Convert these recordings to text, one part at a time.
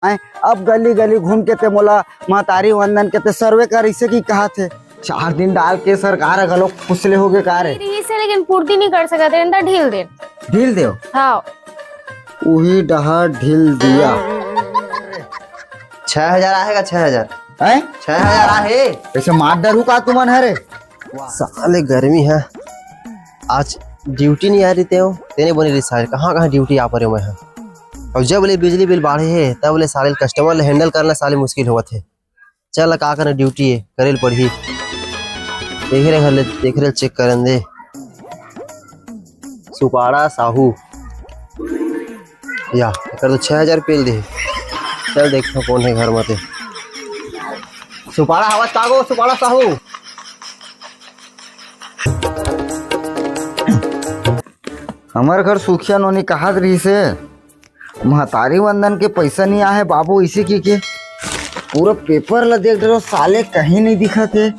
आए अब गली गली घूम के ते मोला महतारी वंदन के ते सर्वे कर इसे की कहा थे 4 दिन डाल के सरकार गलो खुसले हो गए का रे से लेकिन पूर्ति नहीं कर सकते अंदर ढील दे ढील देओ हाँ वही डहा ढील दिया 6000 आएगा 6000 है 6000 आहे ऐसे मार डरू का तुमन है रे साले गर्मी है आज ड्यूटी नहीं आ रही थे तेने बनी रही साले कहाँ कहाँ ड्यूटी आ पा मैं है और जब बोले बिजली बिल बढ़े है तब बोले साले कस्टमर हैंडल करना साले मुश्किल हुआ थे चल का करना ड्यूटी है करेल पड़ी देख रहे चेक करन दे सुपाड़ा साहू या कर तो 6000 पेल दे चल देखो कौन है घर में सुपाड़ा आवाज कागो सुपाड़ा साहू हमारे घर सुखिया नोनी कहा रही से महतारी वंदन के पैसा नहीं आए बाबू इसी की के पूरा पेपर ला देख रहे हो साले कहीं नहीं दिखा थे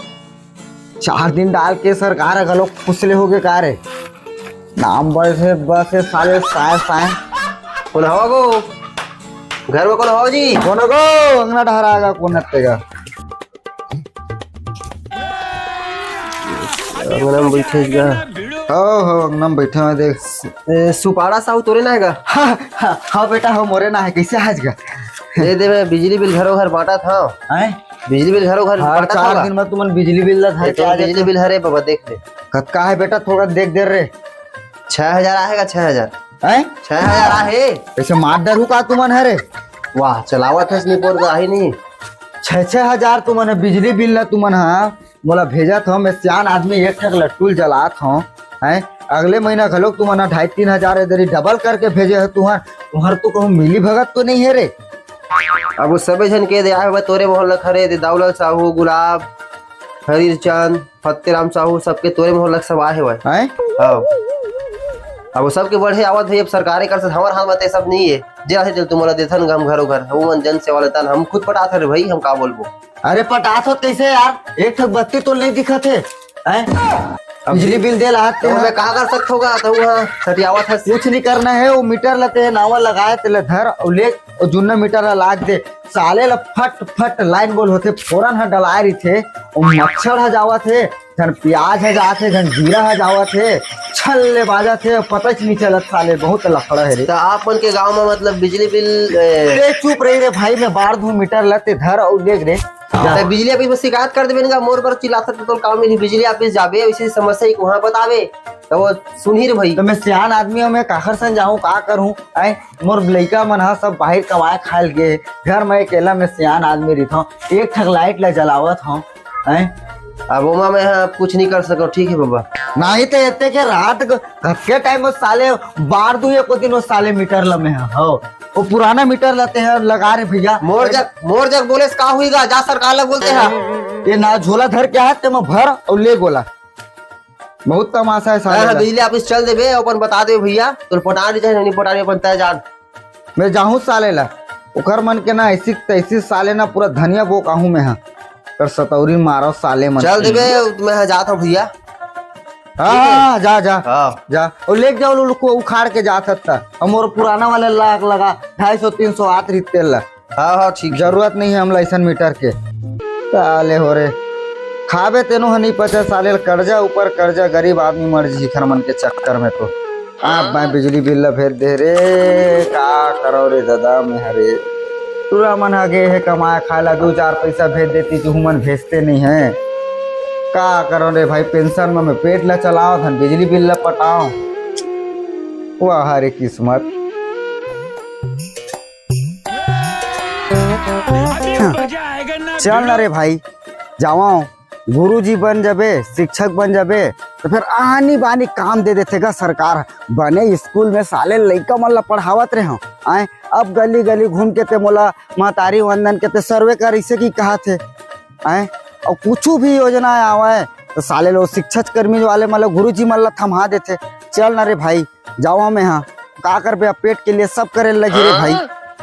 4 दिन डाल के सरकार गलो खुसले हो गए का रे नाम बस है साले साए कौन हवा गो घर में कौन हवा जी कौन गो अंगना ढहराएगा कौन हत्तेगा अंगना में बैठे हो अंगना में बैठे हुए देख सुपाड़ा साहू तोरे ना हैगा हाँ बेटा हो मोरे ना है कैसे आज का दे मैं बिजली बिल घरों घर बांटा था हैं बिजली बिल घरों घर हर बांटा 4 था दिन में तुमन बिजली बिल ला धर के आ बिजली बिल हरे बाबा देख ले कत्का है बेटा थोड़ा देख दे रे 6000 आएगा 6000 हैं 6000 आहे ऐसे मार डरू का तुमन है रे वाह चलावा था इसने पोर का ही नहीं 6-6 हजार तुमन बिजली बिल ला तुमन हाँ मोला भेजा था मैं सियान आदमी एक ठक लट्टूल जलात हूँ हैं अगले महीना घलोक तुमन 2,500-3 हजार इधर डबल करके भेजे है तुहर तो कहूँ मिली भगत तो नहीं है रे अब वो सबे जन के दे आए तोरे मोहल्ला खरे दे दौलत साहू गुलाब हरीर चंद फतेराम साहू सबके तोरे मोहल्ला सब आए हुए हैं हाँ अब वो सबके बढ़े आवत है अब सरकारी कर से हमारे हाथ में सब नहीं है जे चल तुम्हारा देथन हम घरों घर हम जन सेवा लेता हम खुद पटात है भाई हम का बोलबो अरे पटास हो कैसे यार एक ठक बत्ती तो नहीं दिखा थे बिजली बिल दे ला तो मैं कहा कर सकता होगा तो वहाँ सटियावा था कुछ नहीं करना है वो मीटर लेते है नावा लगाए तेले धर और ले और जुन्ना मीटर ला लाग दे साले ला फट फट लाइन बोल होते फोरन ह डलाए रही थे और मच्छर ह जावा थे धन प्याज ह जाते धन जीरा ह जावा थे छल्ले बाजा थे पता ही नहीं चलत साले बहुत लफड़ा है रे तो आप मन के गांव में मतलब बिजली बिल रे चुप रही रे भाई मैं बाढ़ दूं मीटर लेते धर और देख रे तो बिजली ऑफिस में शिकायत कर देवेगा मोर पर चिल्लाता तो काम में बिजली ऑफिस जाबे ऐसी समस्या एक वहाँ बतावे तो वो सुन ही रे भाई तो मैं सियान आदमी हूँ मैं काखर सन जाऊँ का करूँ आए मोर लइका मन हा सब बाहर कमाए खाए गए घर में अकेला मैं सियान आदमी रहता हूँ एक ठक लाइट ला जलावत हूँ अब ओमा मैं कुछ नहीं कर सको ठीक है बाबा नहीं तो इतने के रात के टाइम में साले बार दू एको दिन वो साले मीटर लमे हो वो पुराना मीटर लेते हैं लगा रहे भैया मोर जग बोले का हुईगा जा सरकार लग बोलते हैं ये ना झोला धर के हाथ में भर और ले गोला बहुत तमाशा है साले बिजली ऑफिस चल देबे अपन बता दे भैया तो पटानी चाहे नहीं पटानी अपन तय जान मैं जाऊँ साले ला ओकर मन के ना ऐसी तैसी साले ना पूरा धनिया बो कहूँ मैं कर सतौरी मारो साले मन चल देबे मैं जाता हूँ भैया हाँ जा जा हाँ जा और ले जाओ लोग को उखाड़ के जा सकता और पुराना वाले लाख लगा 250-300 आत रही तेल हाँ ठीक जरूरत नहीं है हम लाइसन मीटर के साले हो रे खाबे तेनो नहीं पचा साले कर्जा ऊपर कर्जा गरीब आदमी मर जी खर मन के चक्कर में तो आप मैं बिजली बिल ला भेज दे रे का करो रे दादा मैं हरे पूरा मन आगे है कमाया खाला 2-4 पैसा भेज देती तू मन भेजते नहीं है का करो रे भाई पेंशन में मैं पेट ला चलाओ धन बिजली बिल ला पटाओ वाह हरे किस्मत चल ना रे भाई जाओ गुरुजी बन जाबे शिक्षक बन जाबे तो फिर आनी बानी काम दे देतेगा सरकार बने स्कूल में साले लइका मन ला पढ़ावत रहे हो आए अब गली गली घूम के ते मोला महतारी वंदन के ते सर्वे कर इसे की कहा थे आए और कुछ भी योजना आवे तो साले लोग शिक्षक कर्मी वाले मतलब गुरुजी मन ला थमा देते चल ना रे भाई जाओ मैं हाँ का कर बे पेट के लिए सब करे लगी रे भाई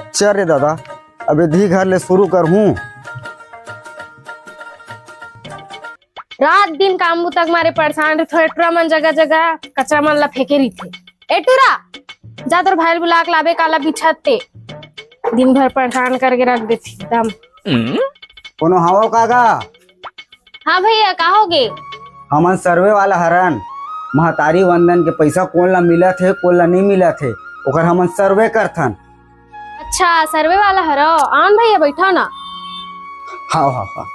चल रे दादा अबे धी घर ले शुरू कर हूँ रात दिन काम तक मारे परेशान रहे थोड़े टूरा मन जगह जगह कचरा मन ला फेंके रही थे ए टूरा जा तोर भाई बुला के लाबे काला बिछाते दिन भर परेशान करके रख देती एकदम। कोनो हवा कागा हाँ भैया कहोगे? हमन सर्वे वाला हरन महतारी वंदन के पैसा कोन ला मिला थे कोन ला नहीं मिला थे ओकर हमन सर्वे करथन। अच्छा सर्वे वाला हरो आन भैया बैठो ना। हाँ हाँ हाँ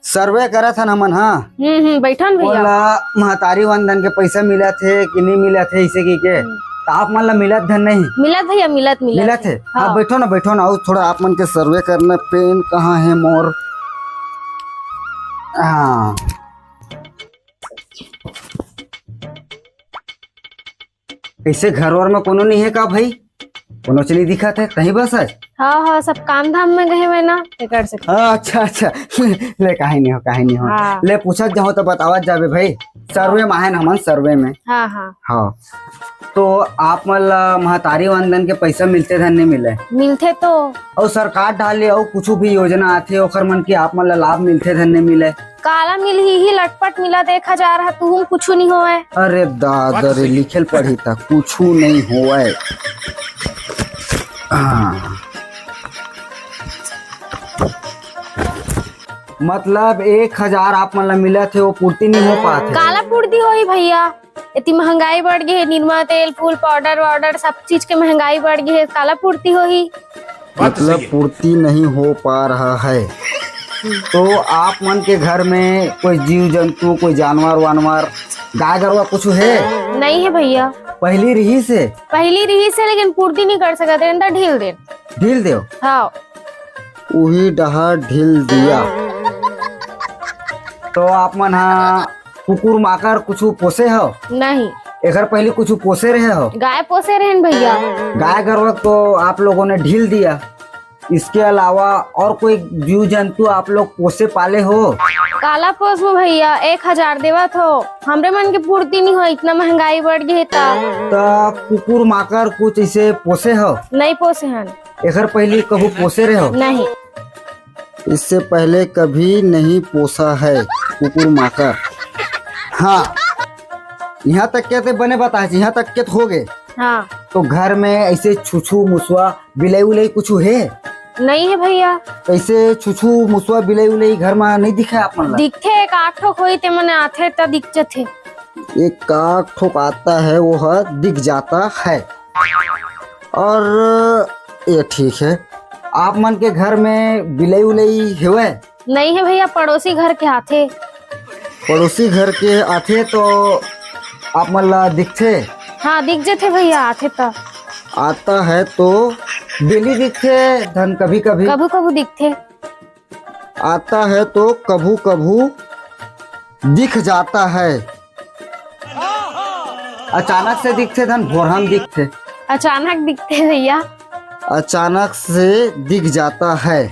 सर्वे करत हन हमन। हाँ बैठो ना कोन भैया। ला महतारी वंदन के पैसा मिला थे कि नहीं मिला थे इसे की के तो आप मन ला मिलत धन नहीं मिलत भैया मिलत मिला थे। हाँ हाँ। बैठो ना और थोड़ा आप मन के सर्वे करना। पेन कहाँ है मोर? हाँ ऐसे घर और में कोनो नहीं है का भाई? कोनो चली दिखत है कहीं बस आज? हाँ सब काम धाम में गए हुए ना ते कर सकते। हाँ अच्छा ले काहे नहीं हो हाँ। ले पूछत जाओ तो बतावत जाबे भाई। सर्वे में है हमन सर्वे में। हाँ हाँ तो आप मन ला महतारी वंदन के पैसा मिलते धन नहीं मिले मिलते तो और सरकार डाले और कुछ भी योजना आथे ओकर मन की आप मन ला लाभ मिलते धन नहीं मिले। काला मिल ही लटपट मिला 1000 है तुम कुछ नहीं होए। अरे दादा रे लिखल पढ़ी था कुछ नहीं होए। हाँ। मतलब 1000 आप मन ला मिला थे वो पूर्ति नहीं हो पाते। काला पूर्ति होई भैया इतनी महंगाई बढ़ गई है। निरमा तेल फूल पाउडर वाउडर सब चीज के महंगाई बढ़ गई है। काला पूर्ति होई मतलब पूर्ति नहीं हो पा रहा है। तो आप मन के घर में कोई जीव जंतु कोई जानवर वानवर गाय गरुआ कुछ है? नहीं है भैया। पहली रही से लेकिन पूर्ति नहीं कर सकते अंदर ढील दे। ढील दो। हाँ वही डहा ढील दिया। तो आप मन हाँ कुकुर माकर कुछ पोसे हो? नहीं एकर पहले कुछ पोसे रहे हो? गाय पोसे रहे भैया। गाय गरुआ तो आप लोगों ने ढील दिया। इसके अलावा और कोई जीव जंतु आप लोग पोसे पाले हो? काला पोस में भैया 1000 देवत हो। हमरे मन के पूर्ति नहीं हो इतना महंगाई बढ़ गई है। तो कुकुर माकर कुछ इसे पोसे हो? नहीं पोसे हन। एकर पहले कभी पोसे रहे हो? नहीं इससे पहले कभी नहीं पोसा है कुकुर माकर। हाँ यहाँ तक के बने बताए यहाँ तक के हो गए। हाँ तो घर में ऐसे छुछू मुसवा बिलाई उलाई कुछ है? नहीं है भैया। ऐसे छुछू मुसवा बिलाई उलाई घर में नहीं दिखा आप मन ला? दिखते एक 8 ठोक होई ते मने आथे त दिख जथे। एक काक ठोक आता है वो दिख जाता है। और ये ठीक है। आप मन के घर में बिलाई उलाई हुए? नहीं है भैया पड़ोसी घर के आथे। पड़ोसी घर के आथे तो आप मन ला दिखते? हाँ दिख जथे भैया आथे त। आता है तो डेली दिखते धन कभी कभी कभू दिखते। आता है तो कभू कभू दिख जाता है। अचानक से दिखते धन भोरहन दिखते। अचानक दिखते भैया। अचानक से दिख जाता है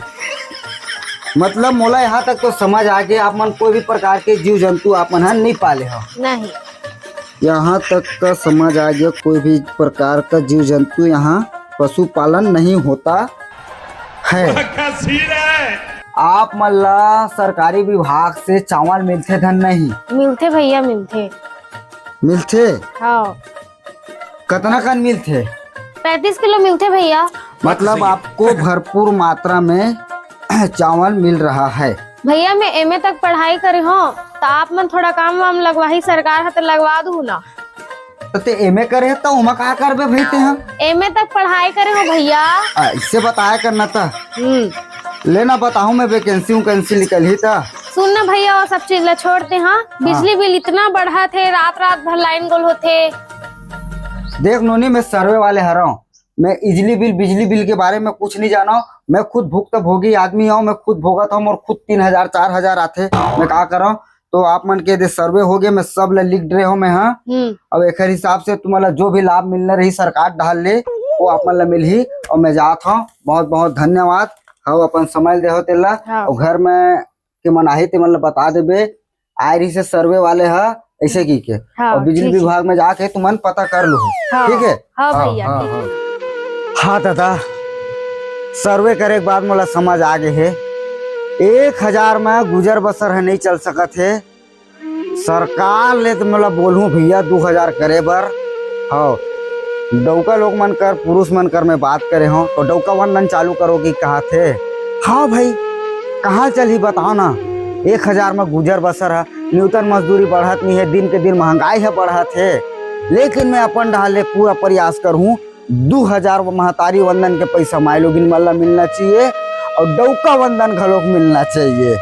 मतलब मोला यहाँ तक तो समझ आ गया आप मन कोई भी प्रकार के जीव जंतु आप मन नहीं पाले हो? नहीं यहाँ तक का समझ आ गया कोई भी प्रकार का जीव जंतु यहाँ पशुपालन नहीं होता है। आप मन ला सरकारी विभाग से चावल मिलते धन नहीं? मिलते भैया मिलते। हाँ कितना कन मिलते? 35 किलो मिलते भैया। मतलब आपको भरपूर मात्रा में चावल मिल रहा है। भैया मैं एमए तक पढ़ाई करे हो तो आप मन थोड़ा काम वाम लगवाही सरकार है तो लगवा दू ना। तो एमए करे तो उमा का करबे भईते हम? एमए तक पढ़ाई करे हो भैया। इससे बताया करना था। लेना बताऊं मैं वैकेंसी निकल ही था। सुन ना भैया वो सब चीज ला छोड़ते। हाँ बिजली बिल इतना बढ़ा थे रात भर लाइन गोल होते। देख नोनी मैं सर्वे वाले हरा हूँ। मैं बिजली बिल के बारे में कुछ नहीं जाना हूँ। मैं खुद भुक्तभोगी आदमी हूँ। मैं खुद भोगत हूँ और खुद 3000 4000 आते मैं क्या कर रहा हूँ। तो आप मन के सर्वे हो गए मैं सब लिख रहे हो मैं। हाँ अब एक हिसाब से तुम्हारा जो भी लाभ मिलना रही सरकार डाल ले वो आप मन मिल ही। और मैं जाता हूँ बहुत बहुत धन्यवाद। हाँ अपन समय दे हो तेला। और घर में के मन आही ते मन बता देबे आय रही से सर्वे वाले है ऐसे की के। और बिजली विभाग में जाके तुमन पता कर लो। ठीक है? हाँ भैया। हाँ दादा सर्वे करे के बाद मोला समझ आ गए है 1000 में गुजर बसर है नहीं चल सकत है। सरकार ले तो मोला बोलूं भैया 2000 करे बर। हाँ डौका लोग मन कर पुरुष मन कर में बात करे हो तो डौका वंदन चालू करोगी कहा थे। हाँ भाई कहाँ चली बताओ ना, 1000 में गुजर बसर है, न्यूनतम मजदूरी बढ़त नहीं है, दिन के दिन महंगाई है बढ़त है। लेकिन मैं अपन ढाले पूरा प्रयास करूँ 2000 महतारी वंदन के पैसा माई लोगिन मल्ला मिलना चाहिए और डौका वंदन घलोक मिलना चाहिए।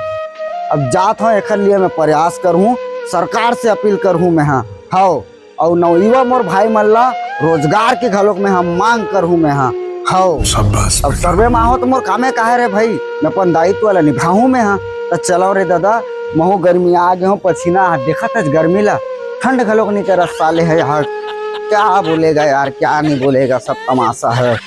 अब जात हूँ एक लिए मैं प्रयास करूँ, सरकार से अपील करूँ मैं हाँ हाओ और नवयुवा मोर भाई मल्ला रोजगार के घलोक में हम मांग करूँ मैं हाँ हाओ। अब सर्वे में हो तो मोर कामे काहे रे भाई, मैं अपन दायित्व वाला निभाऊँ मैं हाँ। तो चलो रे दादा, महू गर्मी आ गए हो, पसीना देखा था गर्मी ला, ठंड घलोक नहीं कर साले है यार, क्या बोलेगा यार क्या नहीं बोलेगा, सब तमाशा है।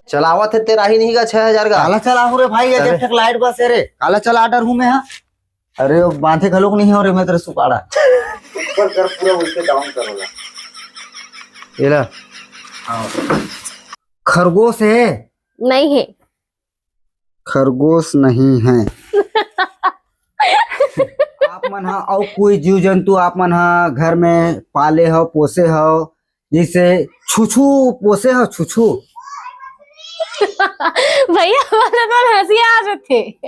चलावत है तेरा ही नहीं का 6000 का। काला चला हो रे भाई, ये जब तक लाइट बस है रे, काला चला आर्डर हूँ मैं हाँ। अरे वो बांधे घलोक नहीं हो रे, मैं तेरे सुपाड़ा ऊपर कर पूरा उल्टे डाउन करोला। ये ला खरगोश है? नहीं है। खरगोश नहीं है। आप मन हाँ और कोई जीव जंतु आप मन हाँ घर में पाले हो पोसे हो, जैसे छुछू पोसे हो? छुछू भैया वाला तो हंसी आ रहे थे।